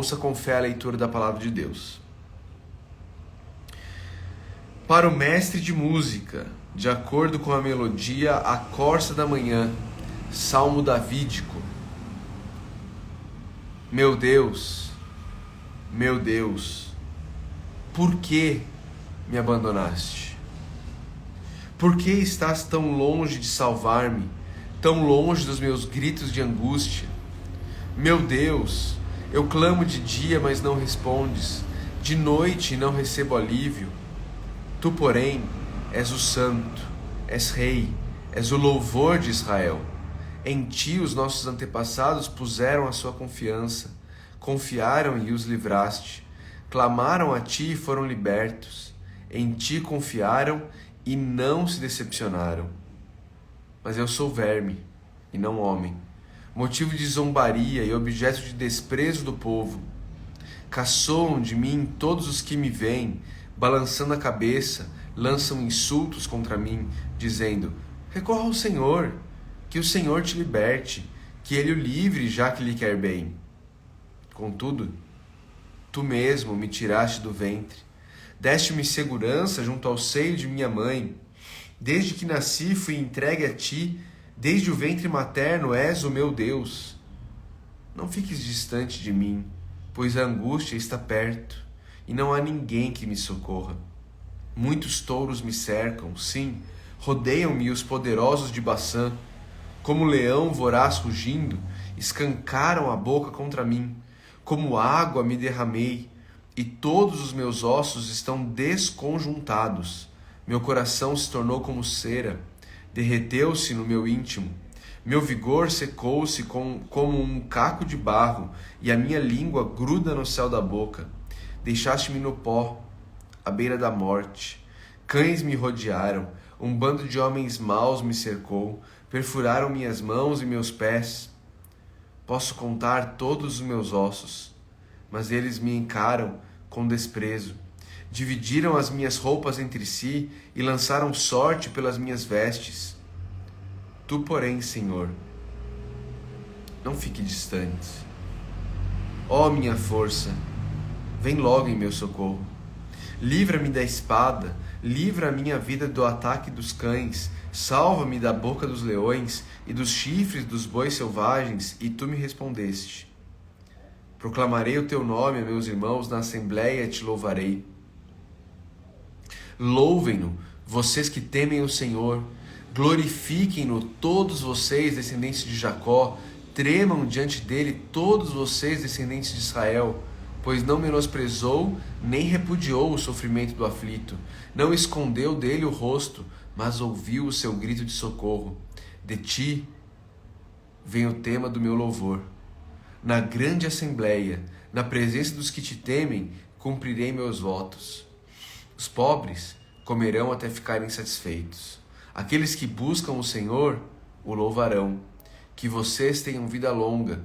Ouça com fé a leitura da palavra de Deus. Para o mestre de música, de acordo com a melodia, a corça da manhã, salmo davídico. Meu Deus, por que me abandonaste? Por que estás tão longe de salvar-me, tão longe dos meus gritos de angústia? Meu Deus, eu clamo de dia, mas não respondes, de noite e não recebo alívio. Tu, porém, és o santo, és rei, és o louvor de Israel. Em ti os nossos antepassados puseram a sua confiança, confiaram e os livraste. Clamaram a ti e foram libertos. Em ti confiaram e não se decepcionaram. Mas eu sou verme e não homem, motivo de zombaria e objeto de desprezo do povo. Caçoam de mim todos os que me veem, balançando a cabeça, lançam insultos contra mim, dizendo: recorra ao Senhor, que o Senhor te liberte, que Ele o livre, já que lhe quer bem. Contudo, tu mesmo me tiraste do ventre, deste-me segurança junto ao seio de minha mãe. Desde que nasci fui entregue a ti, desde o ventre materno és o meu Deus. Não fiques distante de mim, pois a angústia está perto, e não há ninguém que me socorra. Muitos touros me cercam, sim, rodeiam-me os poderosos de Baçã. Como leão voraz rugindo, escancaram a boca contra mim. Como água me derramei, e todos os meus ossos estão desconjuntados. Meu coração se tornou como cera, derreteu-se no meu íntimo. Meu vigor secou-se como um caco de barro, e a minha língua gruda no céu da boca. Deixaste-me no pó, à beira da morte. Cães me rodearam, um bando de homens maus me cercou, perfuraram minhas mãos e meus pés. Posso contar todos os meus ossos, mas eles me encaram com desprezo. Dividiram as minhas roupas entre si e lançaram sorte pelas minhas vestes. Tu, porém, Senhor, não fique distante. Ó minha força, vem logo em meu socorro. Livra-me da espada, livra a minha vida do ataque dos cães, salva-me da boca dos leões e dos chifres dos bois selvagens, e tu me respondeste. Proclamarei o teu nome a meus irmãos, na assembleia te louvarei. Louvem-no, vocês que temem o Senhor, glorifiquem-no todos vocês, descendentes de Jacó, tremam diante dele todos vocês, descendentes de Israel, pois não menosprezou nem repudiou o sofrimento do aflito, não escondeu dele o rosto, mas ouviu o seu grito de socorro. De ti vem o tema do meu louvor. Na grande assembleia, na presença dos que te temem, cumprirei meus votos. Os pobres comerão até ficarem satisfeitos. Aqueles que buscam o Senhor o louvarão. Que vocês tenham vida longa.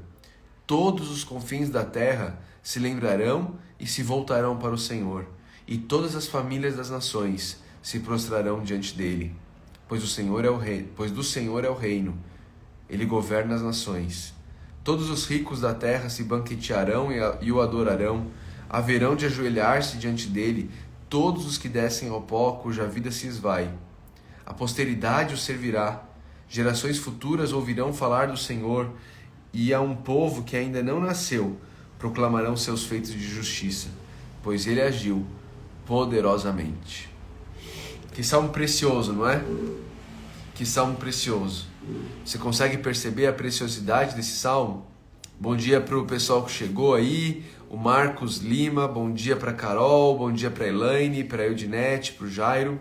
Todos os confins da terra se lembrarão e se voltarão para o Senhor, e todas as famílias das nações se prostrarão diante dele. Pois do Senhor é o reino, ele governa as nações. Todos os ricos da terra se banquetearão e o adorarão, haverão de ajoelhar-se diante dele todos os que descem ao pó, cuja vida se esvai. A posteridade o servirá, gerações futuras ouvirão falar do Senhor, e a um povo que ainda não nasceu proclamarão seus feitos de justiça, pois ele agiu poderosamente. Que salmo precioso, não é? Que salmo precioso. Você consegue perceber a preciosidade desse salmo? Bom dia para o pessoal que chegou aí, o Marcos Lima, bom dia para Carol, bom dia para Elaine, para Eudinete, para o Jairo.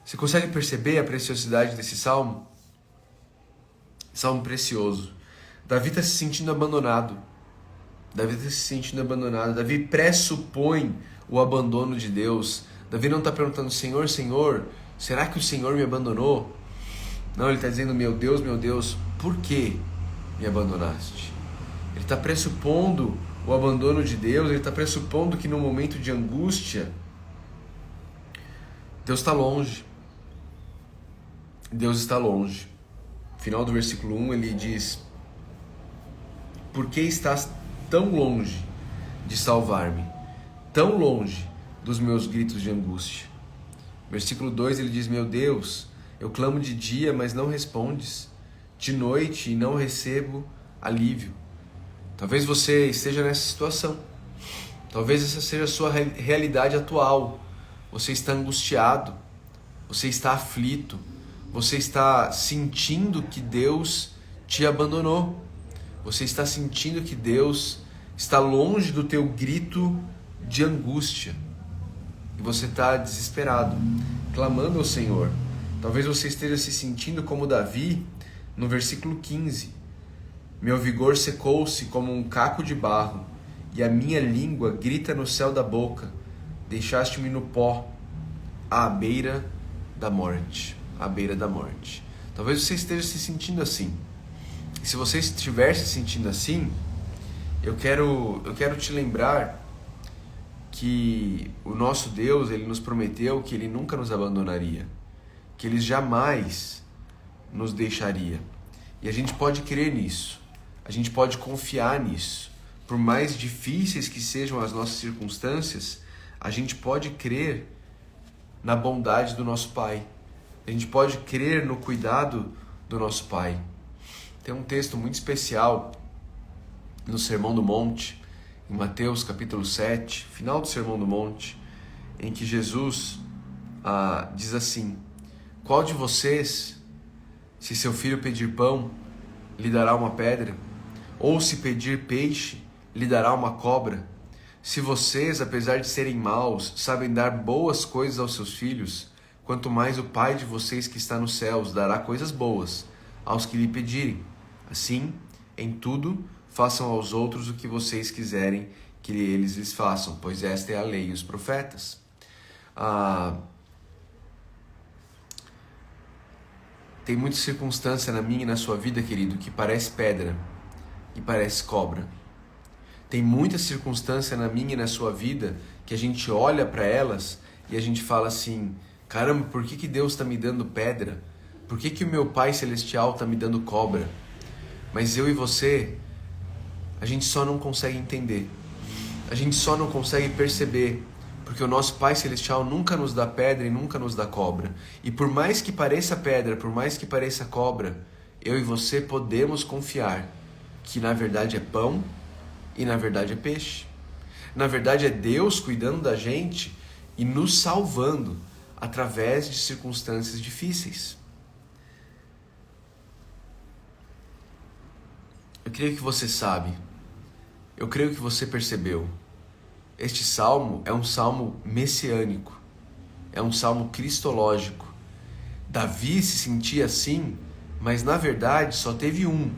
Você consegue perceber a preciosidade desse salmo? Salmo precioso. Davi está se sentindo abandonado. Davi pressupõe o abandono de Deus. Davi não está perguntando: Senhor, Senhor, será que o Senhor me abandonou? Não, ele está dizendo: meu Deus, por que me abandonaste? Ele está pressupondo o abandono de Deus, ele está pressupondo que no momento de angústia, Deus está longe. Deus está longe. No final do versículo 1 ele diz: por que estás tão longe de salvar-me, tão longe dos meus gritos de angústia. Versículo 2 ele diz: meu Deus, eu clamo de dia, mas não respondes, de noite e não recebo alívio. Talvez você esteja nessa situação. Talvez essa seja a sua realidade atual. Você está angustiado, você está aflito, você está sentindo que Deus te abandonou. Você está sentindo que Deus está longe do teu grito de angústia. E você está desesperado, clamando ao Senhor. Talvez você esteja se sentindo como Davi, no versículo 15. Meu vigor secou-se como um caco de barro, e a minha língua grita no céu da boca. Deixaste-me no pó, à beira da morte. À beira da morte. Talvez você esteja se sentindo assim. E se você estiver se sentindo assim, eu quero te lembrar que o nosso Deus, Ele nos prometeu que Ele nunca nos abandonaria, que Ele jamais nos deixaria. E a gente pode crer nisso, a gente pode confiar nisso. Por mais difíceis que sejam as nossas circunstâncias, a gente pode crer na bondade do nosso Pai. A gente pode crer no cuidado do nosso Pai. Tem um texto muito especial no Sermão do Monte, em Mateus capítulo 7, final do Sermão do Monte, em que Jesus diz assim: qual de vocês, se seu filho pedir pão, lhe dará uma pedra? Ou se pedir peixe, lhe dará uma cobra? Se vocês, apesar de serem maus, sabem dar boas coisas aos seus filhos, quanto mais o Pai de vocês que está nos céus dará coisas boas aos que lhe pedirem. Assim, em tudo, façam aos outros o que vocês quiserem que eles lhes façam, pois esta é a lei e os profetas. Tem muita circunstância na minha e na sua vida, querido, que parece pedra e parece cobra. Tem muita circunstância na minha e na sua vida que a gente olha para elas e a gente fala assim: caramba, por que Deus está me dando pedra? Por que o meu Pai Celestial está me dando cobra? Mas eu e você, a gente só não consegue entender. A gente só não consegue perceber, porque o nosso Pai Celestial nunca nos dá pedra e nunca nos dá cobra. E por mais que pareça pedra, por mais que pareça cobra, eu e você podemos confiar que na verdade é pão e na verdade é peixe. Na verdade é Deus cuidando da gente e nos salvando através de circunstâncias difíceis. Eu creio que você sabe, eu creio que você percebeu. Este salmo é um salmo messiânico, é um salmo cristológico. Davi se sentia assim, mas na verdade só teve um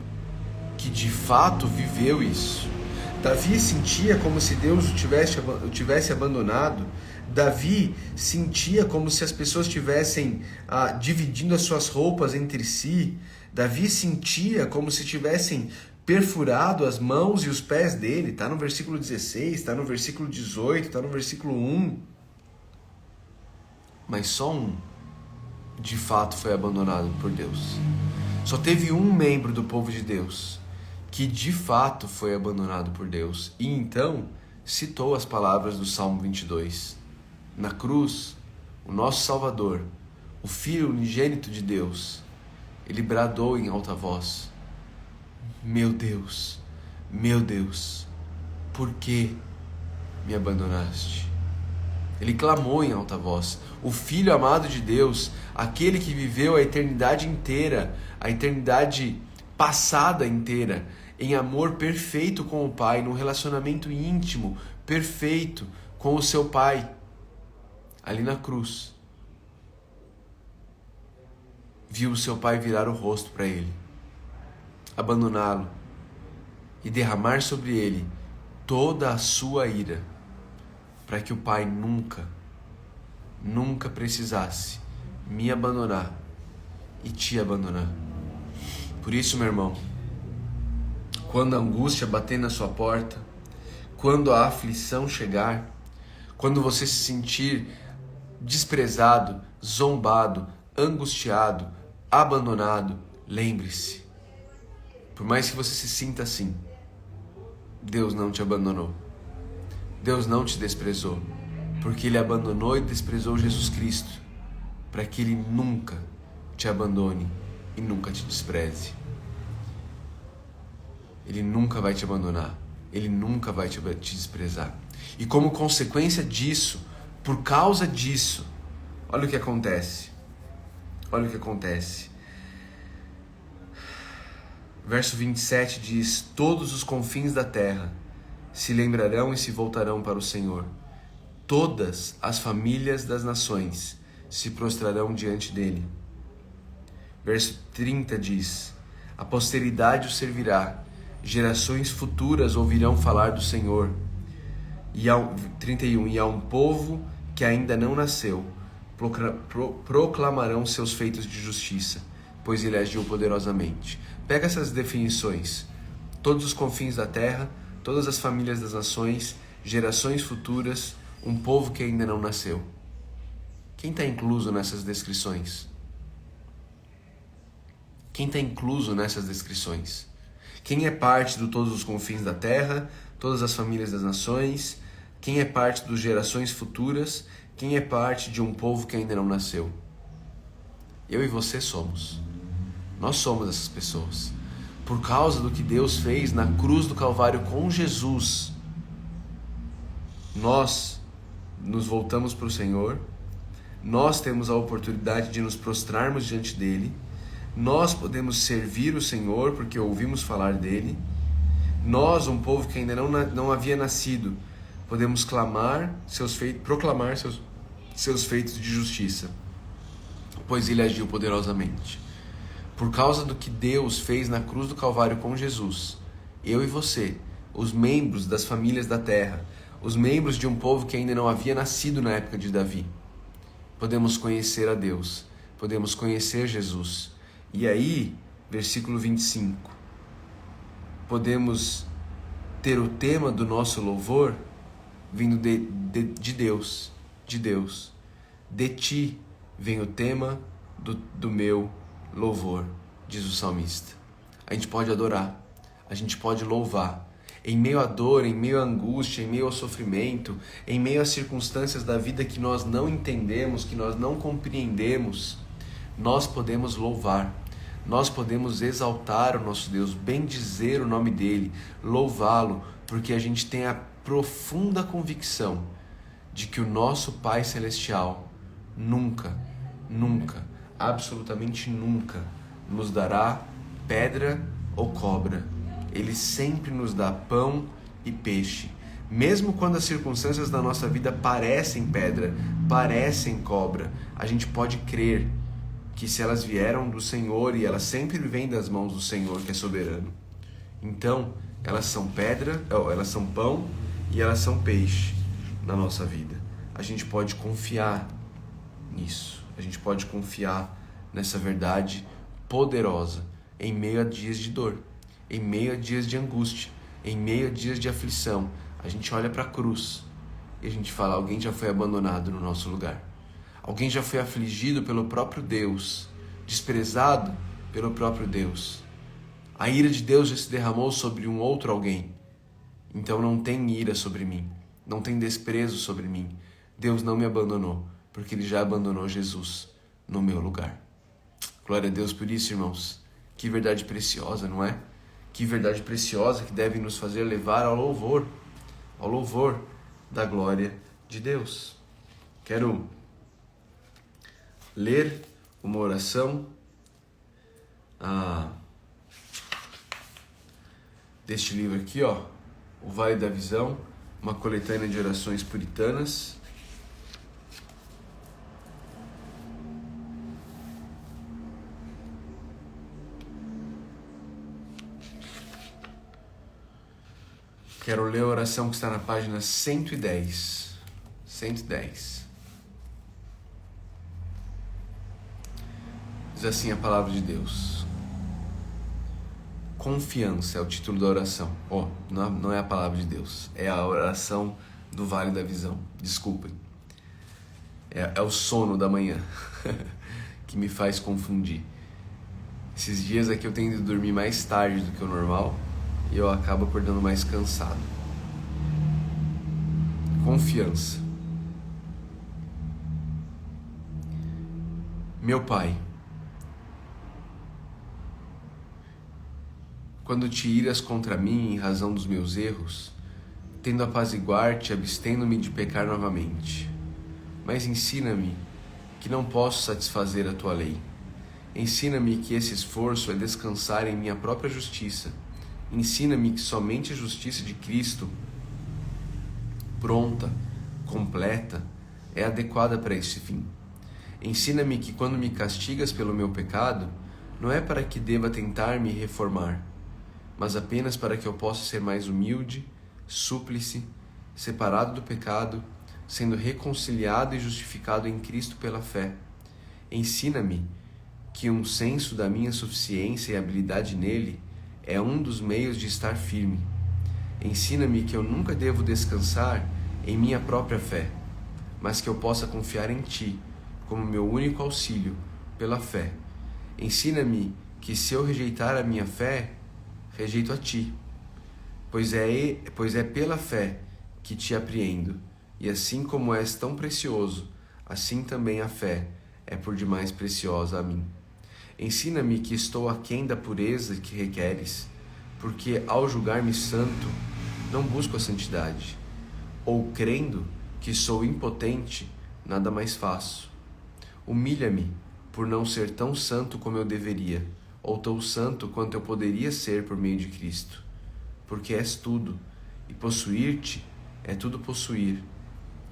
que de fato viveu isso. Davi sentia como se Deus o tivesse abandonado. Davi sentia como se as pessoas estivessem dividindo as suas roupas entre si. Davi sentia como se tivessem perfurado as mãos e os pés dele. Está no versículo 16, está no versículo 18, está no versículo 1. Mas só um, de fato, foi abandonado por Deus. Só teve um membro do povo de Deus que de fato foi abandonado por Deus. E então citou as palavras do Salmo 22. Na cruz, o nosso Salvador, o Filho unigênito de Deus, ele bradou em alta voz: meu Deus, por que me abandonaste? Ele clamou em alta voz. O Filho amado de Deus, aquele que viveu a eternidade inteira, a eternidade passada inteira, em amor perfeito com o Pai, num relacionamento íntimo, perfeito com o seu Pai, ali na cruz, viu o seu Pai virar o rosto para ele, abandoná-lo e derramar sobre ele toda a sua ira, para que o Pai nunca precisasse me abandonar e te abandonar. Por isso, meu irmão, quando a angústia bater na sua porta, quando a aflição chegar, quando você se sentir desprezado, zombado, angustiado, abandonado, lembre-se, por mais que você se sinta assim, Deus não te abandonou. Deus não te desprezou, porque Ele abandonou e desprezou Jesus Cristo, para que Ele nunca te abandone e nunca te despreze. Ele nunca vai te abandonar, Ele nunca vai te desprezar. E como consequência disso, por causa disso, olha o que acontece. Olha o que acontece. Verso 27 diz: todos os confins da terra se lembrarão e se voltarão para o Senhor. Todas as famílias das nações se prostrarão diante dele. Verso 30 diz: a posteridade o servirá, gerações futuras ouvirão falar do Senhor. 31, e a um povo que ainda não nasceu, proclamarão seus feitos de justiça, pois ele agiu poderosamente. Pega essas definições: todos os confins da terra, todas as famílias das nações, gerações futuras, um povo que ainda não nasceu. Quem está incluso nessas descrições? Quem está incluso nessas descrições? Quem é parte do todos os confins da terra, todas as famílias das nações? Quem é parte dos gerações futuras? Quem é parte de um povo que ainda não nasceu? Eu e você somos. Nós somos essas pessoas. Por causa do que Deus fez na cruz do Calvário com Jesus, nós nos voltamos para o Senhor, nós temos a oportunidade de nos prostrarmos diante dEle, nós podemos servir o Senhor porque ouvimos falar dEle, nós, um povo que ainda não havia nascido, podemos proclamar seus feitos de justiça, pois Ele agiu poderosamente. Por causa do que Deus fez na cruz do Calvário com Jesus, eu e você, os membros das famílias da terra, os membros de um povo que ainda não havia nascido na época de Davi, podemos conhecer a Deus, podemos conhecer Jesus. E aí, versículo 25, podemos ter o tema do nosso louvor vindo de Deus, de Deus. De ti vem o tema do meu louvor, diz o salmista. A gente pode adorar, a gente pode louvar. Em meio à dor, em meio à angústia, em meio ao sofrimento, em meio às circunstâncias da vida que nós não entendemos, que nós não compreendemos, nós podemos louvar, nós podemos exaltar o nosso Deus, bendizer o nome dEle, louvá-lo, porque a gente tem a profunda convicção de que o nosso Pai Celestial nunca, absolutamente nunca nos dará pedra ou cobra. Ele sempre nos dá pão e peixe. Mesmo quando as circunstâncias da nossa vida parecem pedra, parecem cobra, a gente pode crer que se elas vieram do Senhor, e elas sempre vêm das mãos do Senhor, que é soberano, então elas são elas são pão e elas são peixe na nossa vida. A gente pode confiar nisso, a gente pode confiar nessa verdade poderosa em meio a dias de dor, em meio a dias de angústia, em meio a dias de aflição. A gente olha para a cruz e a gente fala: alguém já foi abandonado no nosso lugar, alguém já foi afligido pelo próprio Deus, desprezado pelo próprio Deus. A ira de Deus já se derramou sobre um outro alguém, então não tem ira sobre mim, não tem desprezo sobre mim. Deus não me abandonou, porque Ele já abandonou Jesus no meu lugar. Glória a Deus por isso, irmãos. Que verdade preciosa, não é? Que verdade preciosa que deve nos fazer levar ao louvor da glória de Deus. Quero ler uma oração deste livro aqui, ó, O Vale da Visão, uma coletânea de orações puritanas. Quero ler a oração que está na página 110. 110. Diz assim a palavra de Deus. Confiança é o título da oração. Não é a palavra de Deus. É a oração do Vale da Visão. Desculpem. É o sono da manhã que me faz confundir. Esses dias aqui eu tenho ido dormir mais tarde do que o normal e eu acabo acordando mais cansado. confiança. Meu Pai, quando te iras contra mim em razão dos meus erros, tendo a apaziguar-te, abstendo-me de pecar novamente. Mas ensina-me que não posso satisfazer a tua lei. Ensina-me que esse esforço é descansar em minha própria justiça. Ensina-me que somente a justiça de Cristo, pronta, completa, é adequada para esse fim. Ensina-me que quando me castigas pelo meu pecado, não é para que deva tentar me reformar, mas apenas para que eu possa ser mais humilde, súplice, separado do pecado, sendo reconciliado e justificado em Cristo pela fé. Ensina-me que um senso da minha suficiência e habilidade nele é um dos meios de estar firme. Ensina-me que eu nunca devo descansar em minha própria fé, mas que eu possa confiar em Ti como meu único auxílio pela fé. Ensina-me que se eu rejeitar a minha fé, rejeito a Ti, pois é pela fé que Te apreendo, e assim como és tão precioso, assim também a fé é por demais preciosa a mim. Ensina-me que estou aquém da pureza que requeres, porque ao julgar-me santo, não busco a santidade, ou crendo que sou impotente, nada mais faço. Humilha-me por não ser tão santo como eu deveria, ou tão santo quanto eu poderia ser por meio de Cristo, porque és tudo, e possuir-te é tudo possuir.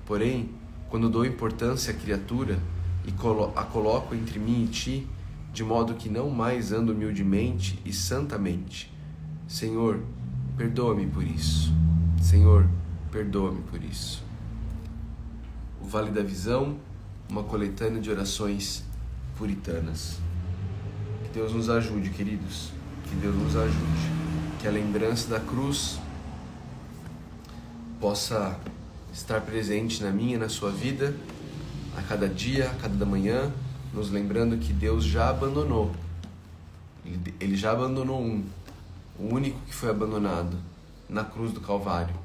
Porém, quando dou importância à criatura e a coloco entre mim e Ti, de modo que não mais ando humildemente e santamente, Senhor, perdoa-me por isso. Senhor, perdoa-me por isso. O Vale da Visão, uma coletânea de orações puritanas. Que Deus nos ajude, queridos. Que Deus nos ajude. Que a lembrança da cruz possa estar presente na minha e na sua vida, a cada dia, a cada manhã, nos lembrando que Deus já abandonou. Ele já abandonou o único que foi abandonado na cruz do Calvário.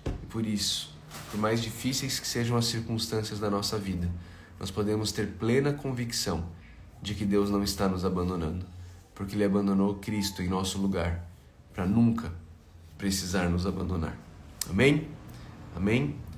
E por isso, por mais difíceis que sejam as circunstâncias da nossa vida, nós podemos ter plena convicção de que Deus não está nos abandonando, porque Ele abandonou Cristo em nosso lugar, para nunca precisar nos abandonar. Amém? Amém?